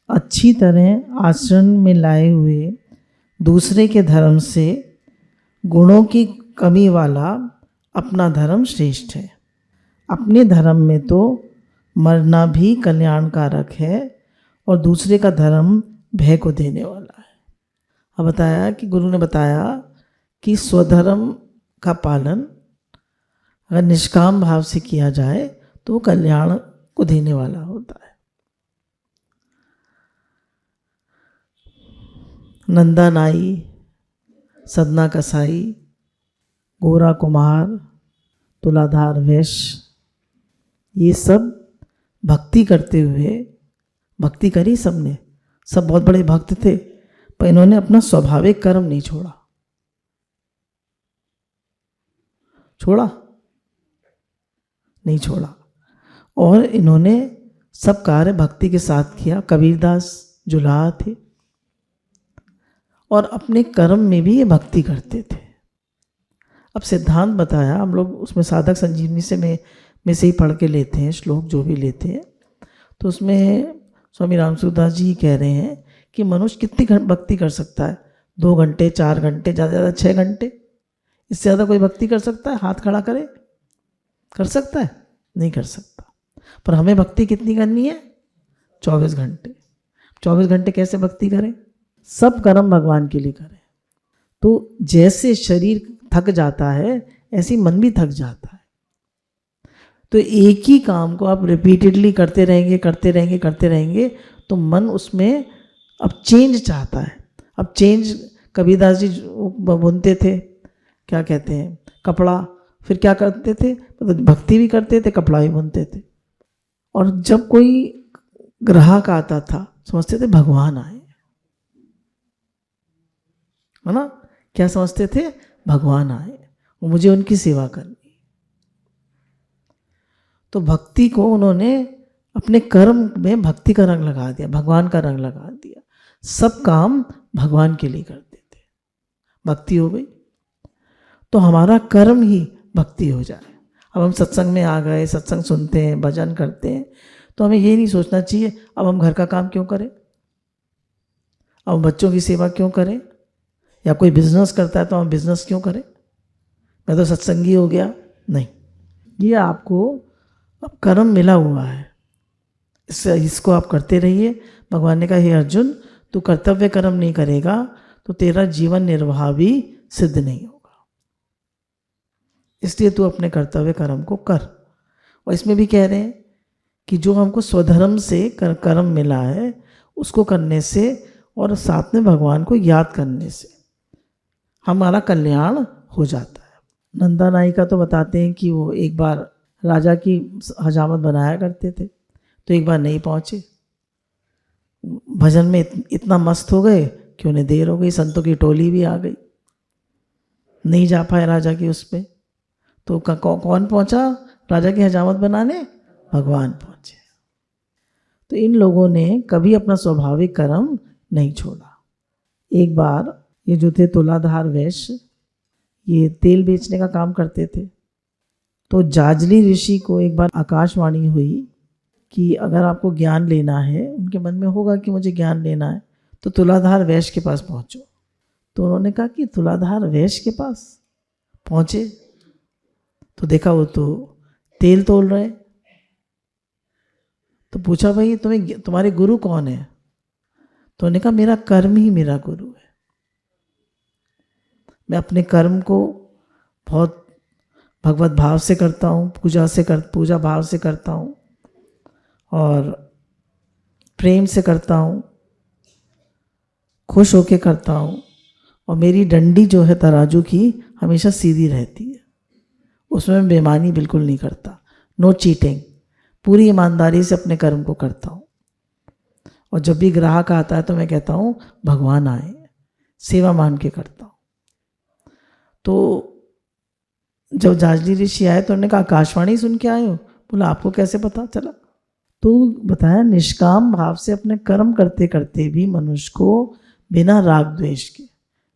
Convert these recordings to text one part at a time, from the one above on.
अच्छी तरह आचरण में लाए हुए दूसरे के धर्म से गुणों की कमी वाला अपना धर्म श्रेष्ठ है। अपने धर्म में तो मरना भी कल्याणकारक है और दूसरे का धर्म भय को देने वाला है। अब बताया कि गुरु ने बताया कि स्वधर्म का पालन अगर निष्काम भाव से किया जाए तो वो कल्याण को देने वाला होता है। नंदा नाई, सदना कसाई, गोरा कुमार, तुलाधार वैश्य, ये सब भक्ति करते हुए, भक्ति करी सबने, सब बहुत बड़े भक्त थे, पर इन्होंने अपना स्वाभाविक कर्म नहीं छोड़ा। नहीं छोड़ा और इन्होंने सब कार्य भक्ति के साथ किया। कबीरदास जुलाहा थे और अपने कर्म में भी ये भक्ति करते थे। अब सिद्धांत बताया, हम लोग उसमें साधक संजीवनी से में से ही पढ़ के लेते हैं, श्लोक जो भी लेते हैं, तो उसमें स्वामी रामसूरदास जी कह रहे हैं कि मनुष्य कितनी भक्ति कर सकता है? 2 घंटे, 4 घंटे, ज़्यादा ज़्यादा 6 घंटे। इससे ज़्यादा कोई भक्ति कर सकता है? हाथ खड़ा करे, कर सकता है? नहीं कर सकता। पर हमें भक्ति कितनी करनी है? 24 घंटे। 24 घंटे कैसे भक्ति करें? सब कर्म भगवान के लिए करें। तो जैसे शरीर थक जाता है ऐसे मन भी थक जाता है। तो एक ही काम को आप रिपीटेडली करते रहेंगे तो मन उसमें अब चेंज चाहता है। अब चेंज, कबीरदास जी बुनते थे, क्या कहते हैं, कपड़ा, फिर क्या करते थे? मतलब भक्ति भी करते थे, कपड़ा भी बुनते थे। और जब कोई ग्राहक आता था समझते थे भगवान आए, है ना? क्या समझते थे? भगवान आए, वो मुझे उनकी सेवा करनी। तो भक्ति को उन्होंने अपने कर्म में भक्ति का रंग लगा दिया, भगवान का रंग लगा दिया। सब काम भगवान के लिए करते थे, भक्ति हो गई। तो हमारा कर्म ही भक्ति हो जाए। अब हम सत्संग में आ गए, सत्संग सुनते हैं, भजन करते हैं, तो हमें ये नहीं सोचना चाहिए अब हम घर का काम क्यों करें, अब बच्चों की सेवा क्यों करें, या कोई बिजनेस करता है तो हम बिजनेस क्यों करें, मैं तो सत्संगी हो गया। नहीं, ये आपको अब कर्म मिला हुआ है, इसको आप करते रहिए। भगवान ने कहा, हे अर्जुन, तू कर्तव्य कर्म नहीं करेगा तो तेरा जीवन निर्वाह भी सिद्ध नहीं होगा। इसलिए तू अपने कर्तव्य कर्म को कर। और इसमें भी कह रहे हैं कि जो हमको स्वधर्म से कर्म मिला है उसको करने से और साथ में भगवान को याद करने से हमारा कल्याण हो जाता है। नंदा नाई का तो बताते हैं कि वो एक बार राजा की हजामत बनाया करते थे, तो एक बार नहीं पहुँचे, भजन में इतना मस्त हो गए कि उन्हें देर हो गई, संतों की टोली भी आ गई, नहीं जा पाए राजा की उस पर। तो कौन पहुँचा राजा की हजामत बनाने? भगवान पहुँचे। तो इन लोगों ने कभी अपना स्वाभाविक कर्म नहीं छोड़ा। एक बार ये जो थे तुलाधार वैश्य, ये तेल बेचने का काम करते थे। तो जाजली ऋषि को एक बार आकाशवाणी हुई कि अगर आपको ज्ञान लेना है, उनके मन में होगा कि मुझे ज्ञान लेना है, तो तुलाधार वैश्य के पास पहुँचो। तो उन्होंने कहा कि तुलाधार वैश्य के पास पहुँचे तो देखा वो तो तेल तोल रहे। तो पूछा, भाई तुम्हारे गुरु कौन है? तो उन्होंने कहा, मेरा कर्म ही मेरा गुरु है। मैं अपने कर्म को बहुत भगवत भाव से करता हूँ, पूजा भाव से करता हूँ और प्रेम से करता हूँ, खुश होके करता हूँ। और मेरी डंडी जो है तराजू की हमेशा सीधी रहती है, उसमें मैं बेईमानी बिल्कुल नहीं करता, नो चीटिंग, पूरी ईमानदारी से अपने कर्म को करता हूँ। और जब भी ग्राहक आता है तो मैं कहता हूँ भगवान आए, सेवा मान के करता हूँ। तो जब जाजली ऋषि आए तो उन्होंने कहा, आकाशवाणी सुन के आए हो? बोला, आपको कैसे पता चला? तो बताया, निष्काम भाव से अपने कर्म करते करते भी मनुष्य को बिना राग द्वेष के,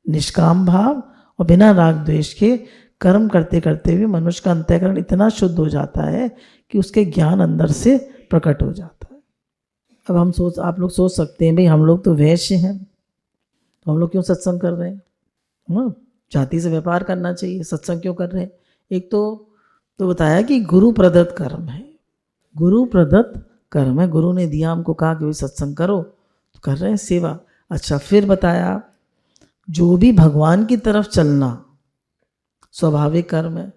निष्काम भाव और बिना राग द्वेष के कर्म करते करते भी मनुष्य का अंतःकरण इतना शुद्ध हो जाता है कि उसके ज्ञान अंदर से प्रकट हो जाता है। अब आप लोग सोच सकते हैं भाई हम लोग तो वैश्य हैं, तो हम लोग क्यों सत्संग कर रहे हैं? हाँ, जाति से व्यापार करना चाहिए, सत्संग क्यों कर रहे हैं? एक तो बताया कि गुरु प्रदत्त कर्म है, गुरु प्रदत्त कर्म है, गुरु ने दिया हमको, कहा कि भाई सत्संग करो, तो कर रहे हैं सेवा। अच्छा, फिर बताया जो भी भगवान की तरफ चलना स्वाभाविक कर्म है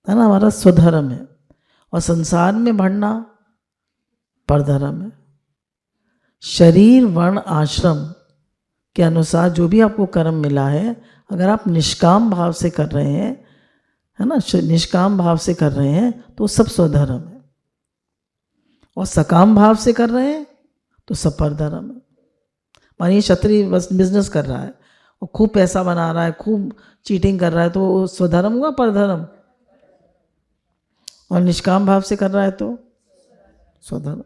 ना, हमारा स्वधर्म है, और संसार में बढ़ना परधर्म है। शरीर वर्ण आश्रम के अनुसार जो भी आपको कर्म मिला है, अगर आप निष्काम भाव से कर रहे हैं, है ना, निष्काम भाव से कर रहे हैं तो सब स्वधर्म है, और सकाम भाव से कर रहे हैं तो सब परधर्म है। मानिए क्षत्रिय बिजनेस कर रहा है और खूब पैसा बना रहा है, खूब चीटिंग कर रहा है, तो वो स्वधर्म हुआ परधर्म? और निष्काम भाव से कर रहा है तो स्वधर्म।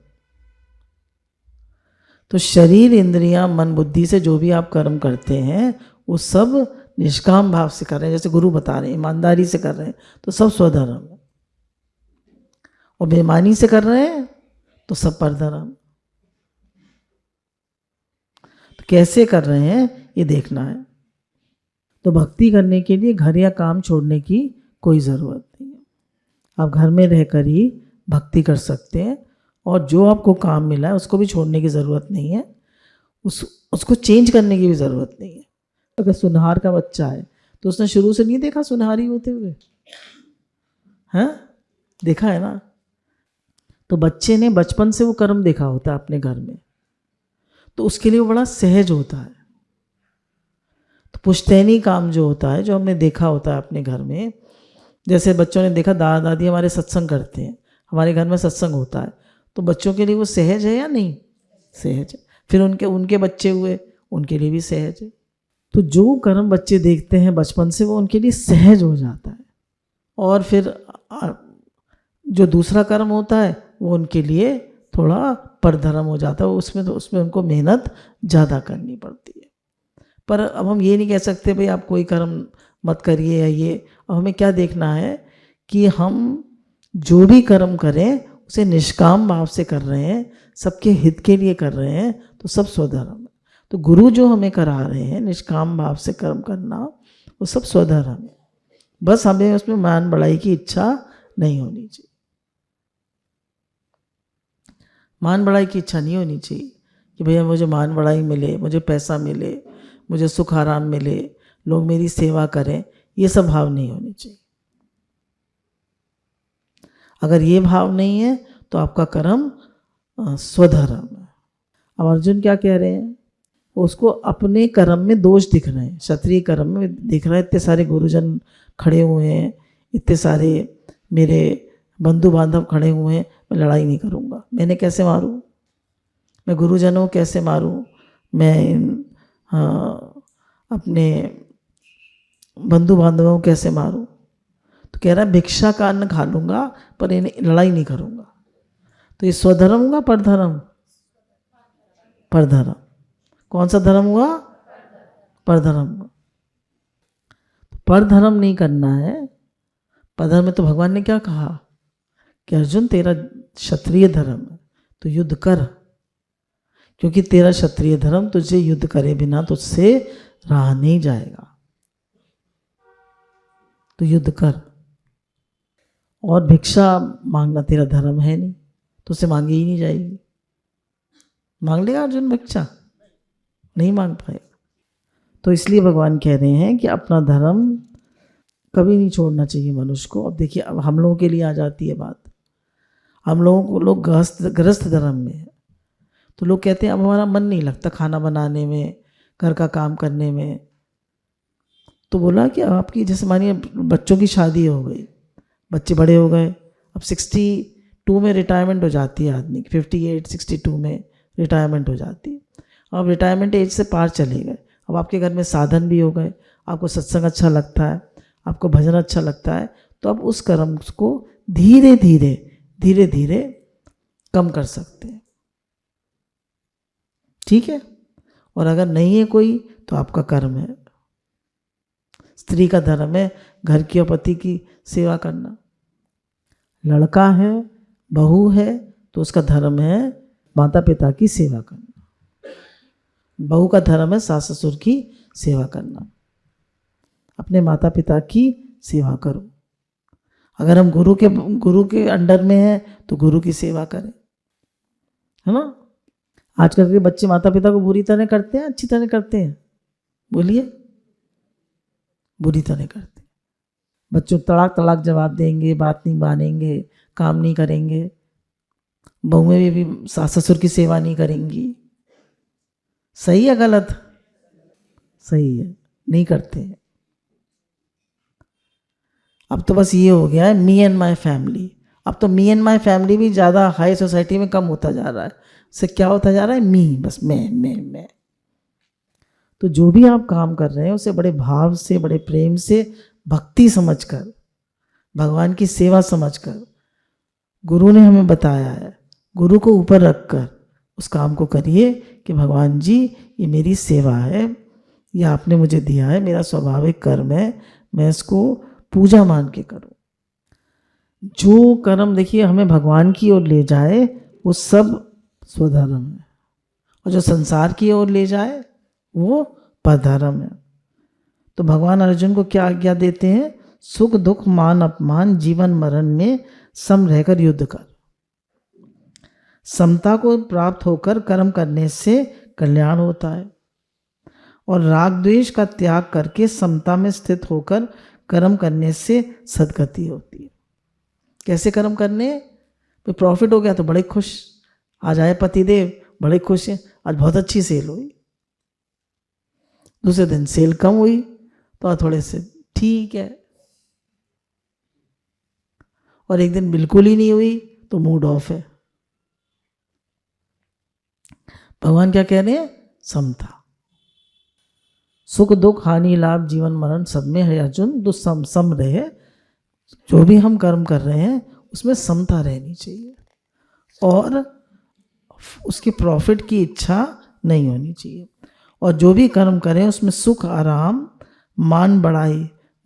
तो शरीर इंद्रियां मन बुद्धि से जो भी आप कर्म करते हैं वो सब निष्काम भाव से कर रहे हैं, जैसे गुरु बता रहे हैं ईमानदारी से कर रहे हैं तो सब स्वधर्म है, और बेईमानी से कर रहे हैं तो सब परधर्म। तो कैसे कर रहे हैं ये देखना है। तो भक्ति करने के लिए घर या काम छोड़ने की कोई ज़रूरत नहीं है, आप घर में रहकर ही भक्ति कर सकते हैं, और जो आपको काम मिला है उसको भी छोड़ने की ज़रूरत नहीं है, उसको चेंज करने की भी ज़रूरत नहीं है। अगर सुनहार का बच्चा है तो उसने शुरू से नहीं देखा सुनहारी होते हुए, हैं? देखा है ना? तो बच्चे ने बचपन से वो कर्म देखा होता है अपने घर में, तो उसके लिए वो बड़ा सहज होता है। तो पुश्तैनी काम जो होता है, जो हमने देखा होता है अपने घर में, जैसे बच्चों ने देखा दादा दादी हमारे सत्संग करते हैं, हमारे घर में सत्संग होता है, तो बच्चों के लिए वो सहज है या नहीं? सहज है। फिर उनके बच्चे हुए, उनके लिए भी सहज है। तो जो कर्म बच्चे देखते हैं बचपन से वो उनके लिए सहज हो जाता है, और फिर जो दूसरा कर्म होता है वो उनके लिए थोड़ा परधर्म हो जाता है, उसमें उनको मेहनत ज़्यादा करनी पड़ती है। पर अब हम ये नहीं कह सकते भाई आप कोई कर्म मत करिए या ये। अब हमें क्या देखना है कि हम जो भी कर्म करें उसे निष्काम भाव से कर रहे हैं, सबके हित के लिए कर रहे हैं, तो सब स्वधर्म है। तो गुरु जो हमें करा रहे हैं निष्काम भाव से कर्म करना, वो सब स्वधर्म है। बस हमें उसमें मान बढ़ाई की इच्छा नहीं होनी चाहिए, मान बढ़ाई की इच्छा नहीं होनी चाहिए कि भैया मुझे मान बढ़ाई मिले, मुझे पैसा मिले, मुझे सुख आराम मिले, लोग मेरी सेवा करें, ये सब भाव नहीं होनी चाहिए। अगर ये भाव नहीं है तो आपका कर्म स्वधर्म है। अब अर्जुन क्या कह रहे हैं, उसको अपने कर्म में दोष दिख रहे हैं, क्षत्रिय कर्म में दिख रहा है। इतने सारे गुरुजन खड़े हुए हैं, इतने सारे मेरे बंधु बांधव खड़े हुए हैं, मैं लड़ाई नहीं करूँगा, मैंने कैसे मारूँ, मैं गुरुजनों कैसे मारूँ, मैं अपने बंधु बांधवों कैसे मारूँ। तो कह रहा है भिक्षा का अन्न खा लूँगा पर इन्हें लड़ाई नहीं करूँगा। तो ये स्वधर्म हुआ परधर्म? परधर्म। कौन सा धर्म हुआ? परधर्म हुआ। परधर्म नहीं करना है। परधर्म में तो भगवान ने क्या कहा कि अर्जुन तेरा क्षत्रिय धर्म है तो युद्ध कर, क्योंकि तेरा क्षत्रिय धर्म तुझे युद्ध करे बिना तुझसे रहा नहीं जाएगा, तो युद्ध कर। और भिक्षा मांगना तेरा धर्म है नहीं, तो उसे मांगी ही नहीं जाएगी। मांग लेगा अर्जुन भिक्षा? नहीं मांग पाएगा। तो इसलिए भगवान कह रहे हैं कि अपना धर्म कभी नहीं छोड़ना चाहिए मनुष्य को। अब देखिए, अब हम लोगों के लिए आ जाती है बात। हम लोगों को लोग गृहस्थ धर्म में है, तो लोग कहते हैं अब हमारा मन नहीं लगता खाना बनाने में, घर का काम करने में। तो बोला कि आपकी जैसे मानिए बच्चों की शादी हो गई, बच्चे बड़े हो गए, अब 62 में रिटायरमेंट हो जाती है आदमी की, 58 62 में रिटायरमेंट हो जाती है। अब रिटायरमेंट एज से पार चले गए, अब आपके घर में साधन भी हो गए, आपको सत्संग अच्छा लगता है, आपको भजन अच्छा लगता है, तो अब उस कर्म को धीरे धीरे कम कर सकते हैं। ठीक है? और अगर नहीं है कोई तो आपका कर्म है, स्त्री का धर्म है घर की और पति की सेवा करना। लड़का है, बहू है, तो उसका धर्म है माता पिता की सेवा करना। बहू का धर्म है सास ससुर की सेवा करना। अपने माता पिता की सेवा करो। अगर हम गुरु के अंडर में हैं तो गुरु की सेवा करें, है ना। आजकल के बच्चे माता पिता को बुरी तरह करते हैं, अच्छी तरह करते हैं? बोलिए, बुरी तरह करते हैं। बच्चों तड़ाक तड़ाक जवाब देंगे, बात नहीं मानेंगे, काम नहीं करेंगे। बहुएं भी सास ससुर की सेवा नहीं करेंगी। सही है गलत? सही है, नहीं करते हैं। अब तो बस ये हो गया है मी एंड माई फैमिली। अब तो मी एंड माई फैमिली भी ज़्यादा हाई सोसाइटी में कम होता जा रहा है। उससे क्या होता जा रहा है? मी, बस मैं। तो जो भी आप काम कर रहे हैं उसे बड़े भाव से, बड़े प्रेम से, भक्ति समझकर, भगवान की सेवा समझकर, गुरु ने हमें बताया है, गुरु को ऊपर रखकर उस काम को करिए कि भगवान जी ये मेरी सेवा है, ये आपने मुझे दिया है, मेरा स्वाभाविक कर्म है, मैं इसको पूजा मान के करूं। जो कर्म देखिए हमें भगवान की ओर ले जाए वो सब स्वधर्म है, और जो संसार की ओर ले जाए वो परधर्म है। तो भगवान अर्जुन को क्या आज्ञा देते हैं? सुख दुख मान अपमान जीवन मरण में सम रहकर युद्ध कर। समता को प्राप्त होकर कर्म करने से कल्याण होता है, और राग द्वेष का त्याग करके समता में स्थित होकर कर्म करने से सद्गति होती है। कैसे कर्म करने? तो प्रॉफिट हो गया तो बड़े खुश, आज आए पतिदेव, बड़े खुश हैं, आज बहुत अच्छी सेल हुई। दूसरे दिन सेल कम हुई तो आज थोड़े से ठीक है, और एक दिन बिल्कुल ही नहीं हुई तो मूड ऑफ है। भगवान क्या कह रहे हैं? समता। सुख दुख हानि लाभ जीवन मरण सब में है अर्जुन, तो सम रहे। जो भी हम कर्म कर रहे हैं उसमें समता रहनी चाहिए, और उसके प्रॉफिट की इच्छा नहीं होनी चाहिए। और जो भी कर्म करें उसमें सुख आराम मान बढ़ाई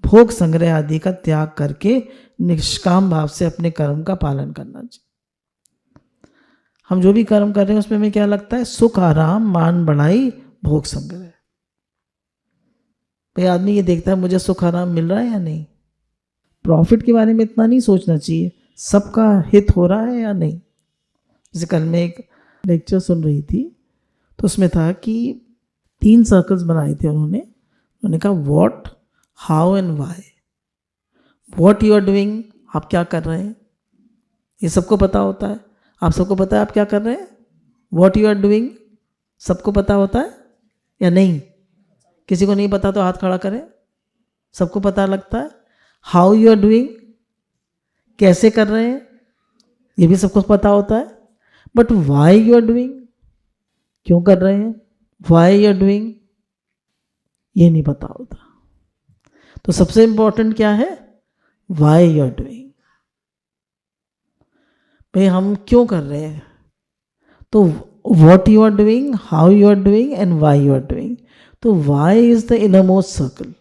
भोग संग्रह आदि का त्याग करके निष्काम भाव से अपने कर्म का पालन करना चाहिए। हम जो भी कर्म कर रहे हैं उसमें हमें क्या लगता है? सुख आराम मान बढ़ाई भोग संग्रह। भाई आदमी ये देखता है मुझे सुख आराम मिल रहा है या नहीं। प्रॉफिट के बारे में इतना नहीं सोचना चाहिए, सबका हित हो रहा है या नहीं। जैसे कल मैं एक लेक्चर सुन रही थी तो उसमें था कि 3 सर्कल्स बनाए थे उन्होंने कहा what, how and why. What you are doing, आप क्या कर रहे हैं, ये सबको पता होता है। आप सबको पता है आप क्या कर रहे हैं? व्हाट यू आर डूइंग सबको पता होता है या नहीं? किसी को नहीं पता तो हाथ खड़ा करें। सबको पता लगता है। हाउ यू आर डूइंग, कैसे कर रहे हैं, ये भी सबको पता होता है। But why you are doing, क्यों कर रहे हैं, व्हाई यू आर डूइंग, ये नहीं पता होता। तो सबसे इंपॉर्टेंट क्या है? Why you are doing. भाई हम क्यों कर रहे हैं? तो what you are doing, how you are doing and why you are doing. तो why is the innermost circle.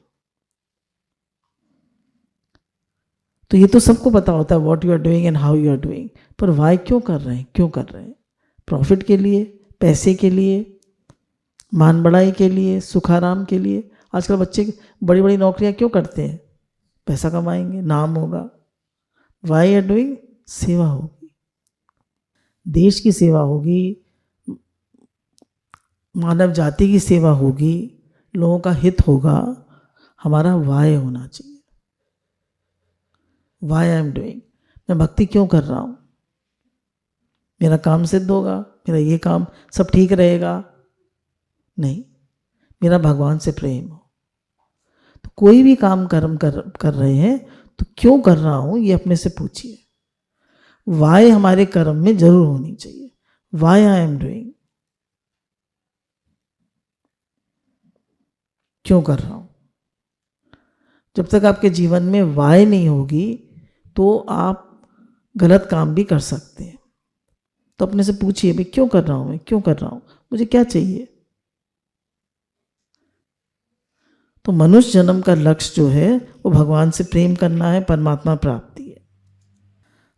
तो ये तो सबको पता होता है what you are doing and how you are doing, पर व्हाई क्यों कर रहे हैं? क्यों कर रहे हैं? प्रॉफिट के लिए, पैसे के लिए, मान बढ़ाई के लिए, सुखाराम के लिए। आजकल बच्चे बड़ी बड़ी नौकरियां क्यों करते हैं? पैसा कमाएंगे, नाम होगा। व्हाई आर डूइंग, सेवा होगी, देश की सेवा होगी, मानव जाति की सेवा होगी, लोगों का हित होगा। हमारा व्हाई होना चाहिए। व्हाई आई एम डूइंग, मैं भक्ति क्यों कर रहा हूँ? मेरा काम सिद्ध होगा, मेरा ये काम सब ठीक रहेगा? नहीं, मेरा भगवान से प्रेम हो। तो कोई भी काम कर्म कर रहे हैं तो क्यों कर रहा हूँ ये अपने से पूछिए। व्हाई हमारे कर्म में जरूर होनी चाहिए। व्हाई आई एम डूइंग, क्यों कर रहा हूँ। जब तक आपके जीवन में व्हाई नहीं होगी तो आप गलत काम भी कर सकते हैं। तो अपने से पूछिए भाई क्यों कर रहा हूँ, मैं क्यों कर रहा हूँ, मुझे क्या चाहिए। तो मनुष्य जन्म का लक्ष्य जो है वो भगवान से प्रेम करना है, परमात्मा प्राप्ति है।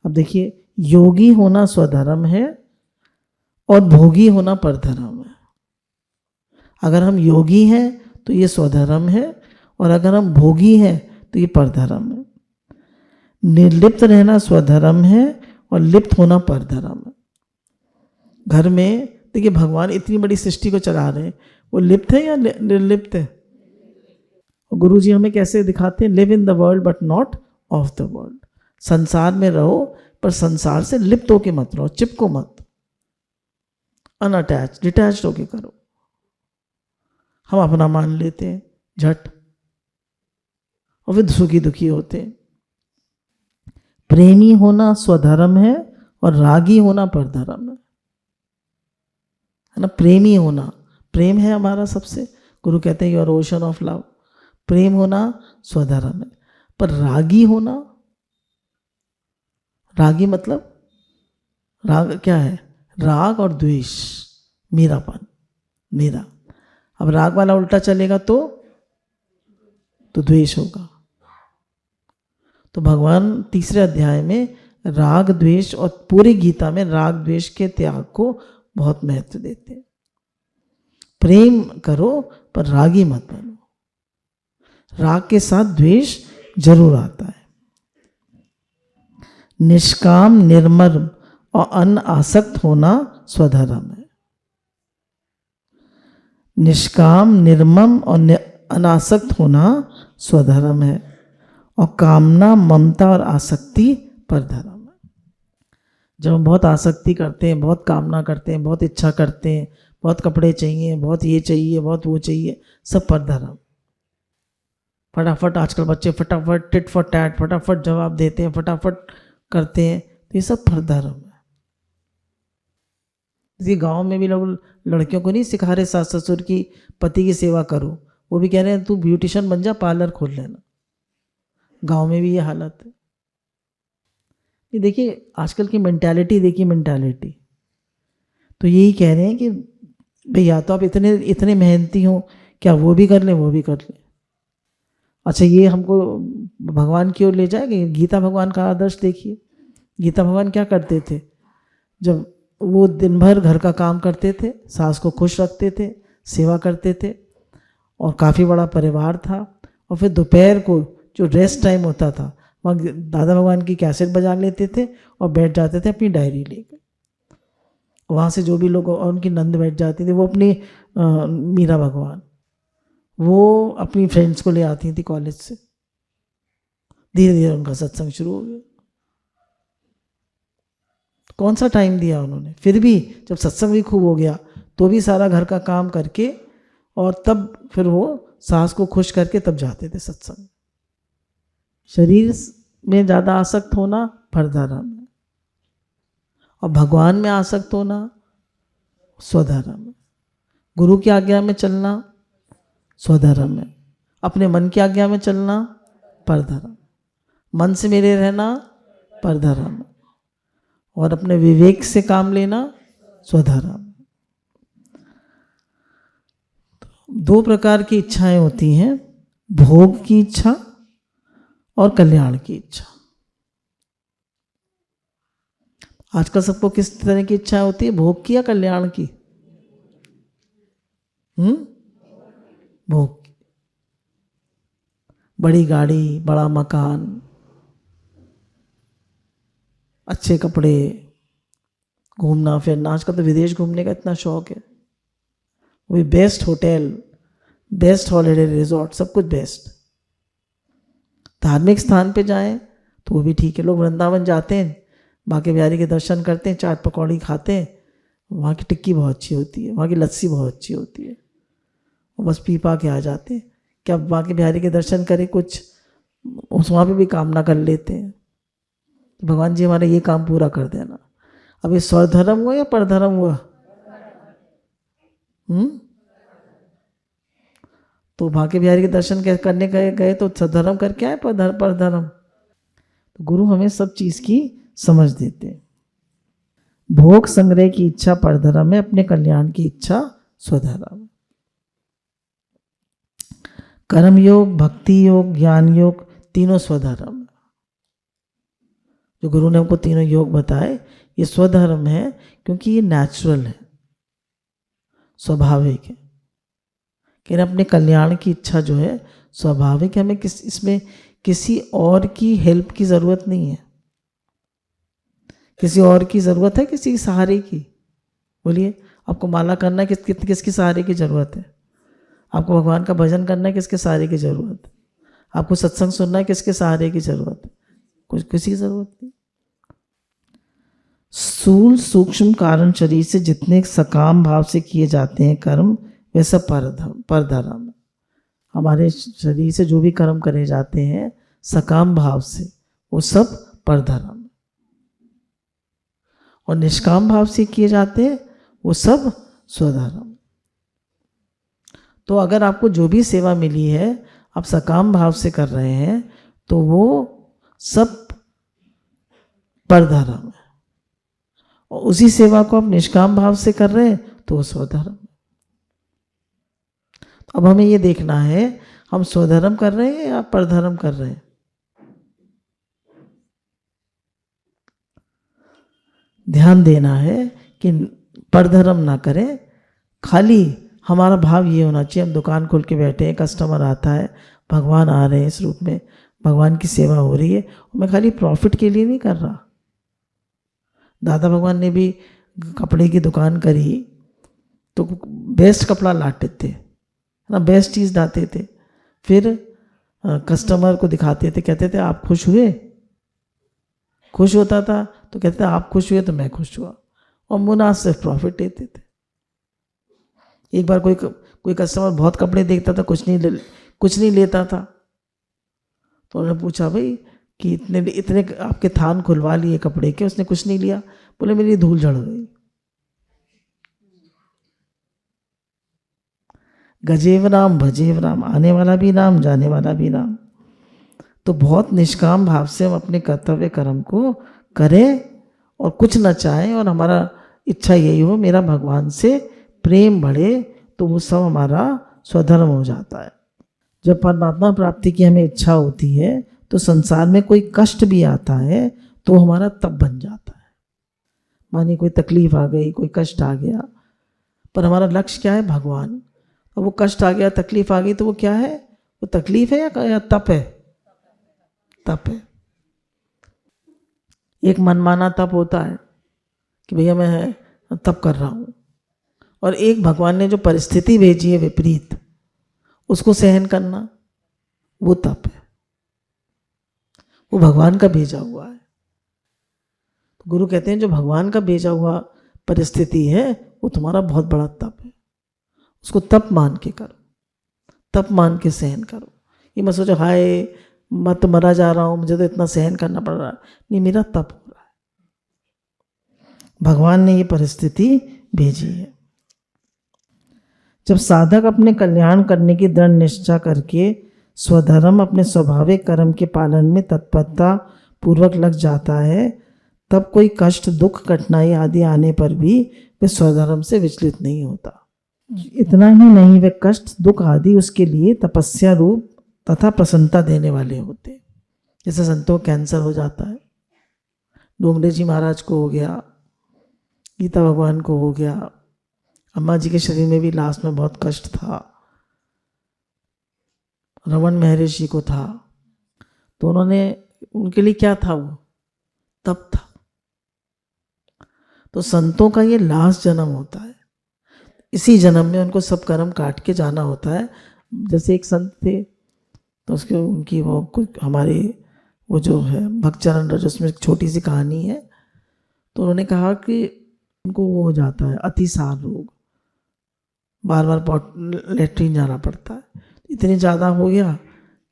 अब देखिए योगी होना स्वधर्म है और भोगी होना परधर्म है। अगर हम योगी हैं तो ये स्वधर्म है, और अगर हम भोगी हैं तो ये परधर्म है। निर्लिप्त रहना स्वधर्म है और लिप्त होना परधर्म है। घर में देखिए, भगवान इतनी बड़ी सृष्टि को चला रहे हैं, वो लिप्त है या निर्लिप्त है? गुरु जी हमें कैसे दिखाते हैं? Live in the world but not of the world. संसार में रहो पर संसार से लिप्त होके मत रहो, चिपको मत, अनअटैच, डिटैच होके करो। हम अपना मान लेते हैं झट और फिर सुखी दुखी होते हैं। प्रेमी होना स्वधर्म है और रागी होना परधर्म है ना। प्रेमी होना, प्रेम है हमारा सबसे, गुरु कहते हैं योर ओशन ऑफ लव। प्रेम होना स्वधर्म है, पर रागी होना, रागी मतलब राग क्या है? राग और द्वेष, मेरापन, मेरा। अब राग वाला उल्टा चलेगा तो द्वेष होगा। तो भगवान तीसरे अध्याय में राग द्वेष, और पूरी गीता में राग द्वेष के त्याग को बहुत महत्व देते हैं। प्रेम करो पर रागी मत बनो। राग के साथ द्वेष जरूर आता है। निष्काम, निर्मम और अनासक्त होना स्वधर्म है। निष्काम, निर्मम और अनासक्त होना स्वधर्म है, और कामना, ममता और आसक्ति परधर्म है। जब हम बहुत आसक्ति करते हैं, बहुत कामना करते हैं, बहुत इच्छा करते हैं, बहुत कपड़े चाहिए, बहुत ये चाहिए, बहुत वो चाहिए, सब परधर्म। फटाफट आजकल बच्चे फटाफट टिट फॉर टैट, फटाफट जवाब देते हैं, फटाफट करते हैं, तो ये सब परधर्म है। इसी गांव में भी लोग लड़कियों को नहीं सिखा रहे सास ससुर की पति की सेवा करो, वो भी कह रहे हैं तू ब्यूटिशियन बन जा, पार्लर खोल लेना। गांव में भी ये हालत है। ये देखिए आजकल की मेंटालिटी, देखिए मेंटालिटी तो यही कह रहे हैं कि भाई या तो आप इतने मेहनती हो, क्या वो भी कर लें, वो भी कर लें। अच्छा, ये हमको भगवान की ओर ले जाएगा। गीता भगवान का आदर्श देखिए। गीता भगवान क्या करते थे? जब वो दिन भर घर का काम करते थे, सास को खुश रखते थे, सेवा करते थे, और काफ़ी बड़ा परिवार था, और फिर दोपहर को जो रेस्ट टाइम होता था, वहाँ दादा भगवान की कैसेट बजा लेते थे और बैठ जाते थे अपनी डायरी लेकर। वहाँ से जो भी लोग, और उनकी नंद बैठ जाती थी, वो अपनी मीरा भगवान, वो अपनी फ्रेंड्स को ले आती थी कॉलेज से। धीरे धीरे उनका सत्संग शुरू हो गया। कौन सा टाइम दिया उन्होंने? फिर भी जब सत्संग भी खूब हो गया तो भी सारा घर का काम करके, और तब फिर वो सास को खुश करके तब जाते थे सत्संग। शरीर में ज़्यादा आसक्त होना परधर्म है, और भगवान में आसक्त होना स्वधर्म है। गुरु की आज्ञा में चलना स्वधर्म है, अपने मन की आज्ञा में चलना परधर्म, मन से मेरे रहना परधर्म, और अपने विवेक से काम लेना स्वधर्म। दो प्रकार की इच्छाएं होती हैं, भोग की इच्छा और कल्याण की इच्छा। आजकल सबको किस तरह की इच्छा होती है? भोग की या कल्याण की? भोग की। बड़ी गाड़ी, बड़ा मकान, अच्छे कपड़े, घूमना फिरना। आजकल तो विदेश घूमने का इतना शौक है, वो भी best hotel, best holiday resort, सब कुछ बेस्ट। धार्मिक स्थान पे जाएं तो वो भी ठीक है। लोग वृंदावन जाते हैं, बांके बिहारी के दर्शन करते हैं, चाट पकौड़ी खाते हैं, वहाँ की टिक्की बहुत अच्छी होती है, वहाँ की लस्सी बहुत अच्छी होती है, वो बस पी पा के आ जाते हैं। क्या बांके बिहारी के दर्शन करें, कुछ उस वहाँ पे भी कामना कर लेते हैं, भगवान जी हमारा ये काम पूरा कर देना। अब ये स्वधर्म हुआ या परधर्म हुआ? तो बांके बिहारी के दर्शन करने गए तो सधर्म करके आए, परधर्म। तो गुरु हमें सब चीज की समझ देते हैं। भोग संग्रह की इच्छा परधर्म है, अपने कल्याण की इच्छा स्वधर्म। कर्म योग, भक्ति योग, ज्ञान योग, तीनों स्वधर्म। जो गुरु ने हमको तीनों योग बताए ये स्वधर्म है, क्योंकि ये नेचुरल है, स्वाभाविक है। कि अपने कल्याण की इच्छा जो है स्वाभाविक है, हमें इसमें किसी और की हेल्प की ज़रूरत नहीं है। किसी और की ज़रूरत है, किसी सहारे की? बोलिए, आपको माला करना है, किसकी सहारे की ज़रूरत है? आपको भगवान का भजन करना है, किसके सहारे की ज़रूरत है? आपको सत्संग सुनना है, किसके सहारे की ज़रूरत है? किसी की ज़रूरत नहीं। स्थूल सूक्ष्म कारण शरीर से जितने सकाम भाव से किए जाते हैं कर्म, वे सब परधर्म। हमारे शरीर से जो भी कर्म करे जाते हैं सकाम भाव से, वो सब परधर्म। और निष्काम भाव से किए जाते हैं वो सब स्वधर्म। तो अगर आपको जो भी सेवा मिली है आप सकाम भाव से कर रहे हैं तो वो सब परधर्म है, और उसी सेवा को आप निष्काम भाव से कर रहे हैं तो वो स्वधर्म। अब हमें ये देखना है हम स्वधर्म कर रहे हैं या परधर्म कर रहे हैं। ध्यान देना है कि परधर्म ना करें। खाली हमारा भाव ये होना चाहिए, हम दुकान खोल के बैठे हैं, कस्टमर आता है, भगवान आ रहे हैं इस रूप में, भगवान की सेवा हो रही है, मैं खाली प्रॉफिट के लिए नहीं कर रहा। दादा भगवान ने भी कपड़े की दुकान करी तो बेस्ट कपड़ा लाते थे ना, बेस्ट चीज़ लाते थे, फिर कस्टमर को दिखाते थे, कहते थे आप खुश हुए? खुश होता था तो कहते थे आप खुश हुए तो मैं खुश हुआ, और मुनासिब प्रॉफिट देते थे। एक बार कोई कस्टमर बहुत कपड़े देखता था, कुछ नहीं लेता था, तो उन्होंने पूछा भाई कि इतने आपके थान खुलवा लिए कपड़े के, उसने कुछ नहीं लिया। बोले मेरी धूल झड़ गई। गजेव राम भजेव राम, आने वाला भी राम जाने वाला भी राम। तो बहुत निष्काम भाव से हम अपने कर्तव्य कर्म को करें और कुछ न चाहें, और हमारा इच्छा यही हो मेरा भगवान से प्रेम बढ़े, तो वो सब हमारा स्वधर्म हो जाता है। जब परमात्मा प्राप्ति की हमें इच्छा होती है तो संसार में कोई कष्ट भी आता है तो हमारा तप बन जाता है। मानिए कोई तकलीफ आ गई, कोई कष्ट आ गया, पर हमारा लक्ष्य क्या है? भगवान। और वो कष्ट आ गया, तकलीफ आ गई, तो वो क्या है? वो तकलीफ है या तप है? तप है। एक मनमाना तप होता है कि भैया मैं तप कर रहा हूँ, और एक भगवान ने जो परिस्थिति भेजी है विपरीत, उसको सहन करना, वो तप है, वो भगवान का भेजा हुआ है। तो गुरु कहते हैं जो भगवान का भेजा हुआ परिस्थिति है वो तुम्हारा बहुत बड़ा तप है, उसको तप मान के करो, तप मान के सहन करो। ये मत सोचो हाय मैं तो मरा जा रहा हूँ, मुझे तो इतना सहन करना पड़ रहा है। नहीं, मेरा तप हो रहा है, भगवान ने ये परिस्थिति भेजी है। जब साधक अपने कल्याण करने की दृढ़ निश्चय करके स्वधर्म अपने स्वाभाविक कर्म के पालन में तत्परता पूर्वक लग जाता है, तब कोई कष्ट दुख कठिनाई आदि आने पर भी वह स्वधर्म से विचलित नहीं होता। इतना ही नहीं, वे कष्ट दुख आदि उसके लिए तपस्या रूप तथा प्रसन्नता देने वाले होते। जैसे संतों कैंसर हो जाता है, डोंगरे जी महाराज को हो गया, गीता भगवान को हो गया, अम्मा जी के शरीर में भी लास्ट में बहुत कष्ट था, रमन महर्षि को था, तो उनके लिए क्या था? वो तप था। तो संतों का ये लास्ट जन्म होता है, इसी जन्म में उनको सब कर्म काट के जाना होता है। जैसे एक संत थे तो उनकी वो हमारे वो जो है भक्तचरण रज, उसमें एक छोटी सी कहानी है। तो उन्होंने कहा कि उनको वो हो जाता है अतिसार रोग, बार बार लेटरिन जाना पड़ता है, इतनी ज़्यादा हो गया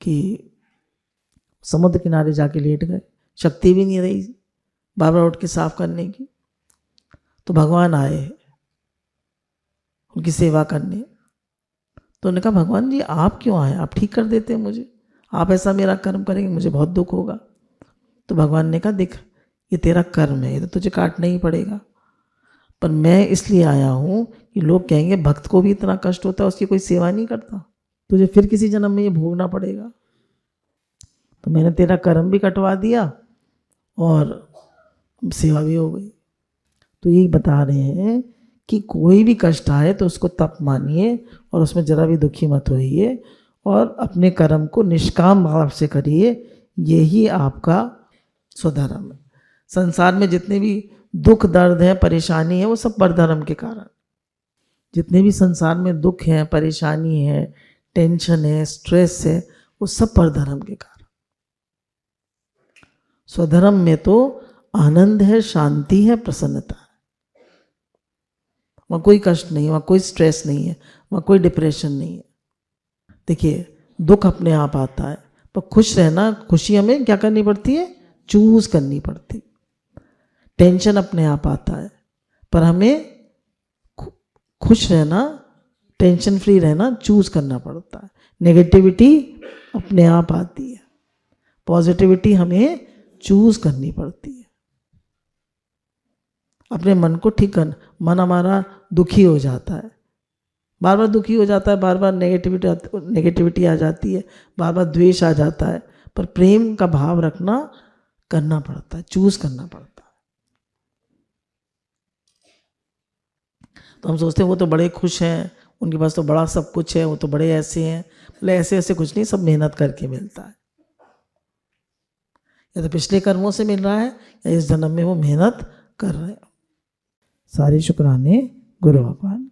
कि समुद्र किनारे जाके लेट गए, शक्ति भी नहीं रही बार बार उठ के साफ करने की। तो भगवान आए उनकी सेवा करने, तो उन्होंने कहा भगवान जी आप क्यों आए, आप ठीक कर देते मुझे, आप ऐसा मेरा कर्म करेंगे मुझे बहुत दुख होगा। तो भगवान ने कहा देख ये तेरा कर्म है, ये तो तुझे काटना ही पड़ेगा, पर मैं इसलिए आया हूँ कि लोग कहेंगे भक्त को भी इतना कष्ट होता है, उसकी कोई सेवा नहीं करता, तुझे फिर किसी जन्म में ये भोगना पड़ेगा। तो मैंने तेरा कर्म भी कटवा दिया और सेवा भी हो गई। तो यही बता रहे हैं कि कोई भी कष्ट आए तो उसको तप मानिए और उसमें जरा भी दुखी मत होइए और अपने कर्म को निष्काम भाव से करिए। यही आपका स्वधर्म है। संसार में जितने भी दुख दर्द है परेशानी है वो सब परधर्म के कारण। जितने भी संसार में दुख है परेशानी है टेंशन है स्ट्रेस है वो सब परधर्म के कारण। स्वधर्म में तो आनंद है शांति है प्रसन्नता है। वहाँ कोई कष्ट नहीं है, वहाँ कोई स्ट्रेस नहीं है, वहाँ कोई डिप्रेशन नहीं है। देखिए दुख अपने आप आता है पर खुश रहना, खुशी हमें क्या करनी पड़ती है, चूज करनी पड़ती। टेंशन अपने आप आता है पर हमें खुश रहना, टेंशन फ्री रहना चूज करना पड़ता है। नेगेटिविटी अपने आप आती है, पॉजिटिविटी हमें चूज करनी पड़ती है। अपने मन को ठीक करना। मन हमारा दुखी हो जाता है, बार बार दुखी हो जाता है, बार बार नेगेटिविटी आ जाती है, बार बार द्वेष आ जाता है, पर प्रेम का भाव रखना करना पड़ता है, चूज करना पड़ता है। तो हम सोचते हैं वो तो बड़े खुश हैं, उनके पास तो बड़ा सब कुछ है, वो तो बड़े ऐसे हैं। बोले ऐसे ऐसे कुछ नहीं, सब मेहनत करके मिलता है। या तो पिछले कर्मों से मिल रहा है या इस जन्म में वो मेहनत कर रहे हैं। सारे शुक्राने गुरु भगवान।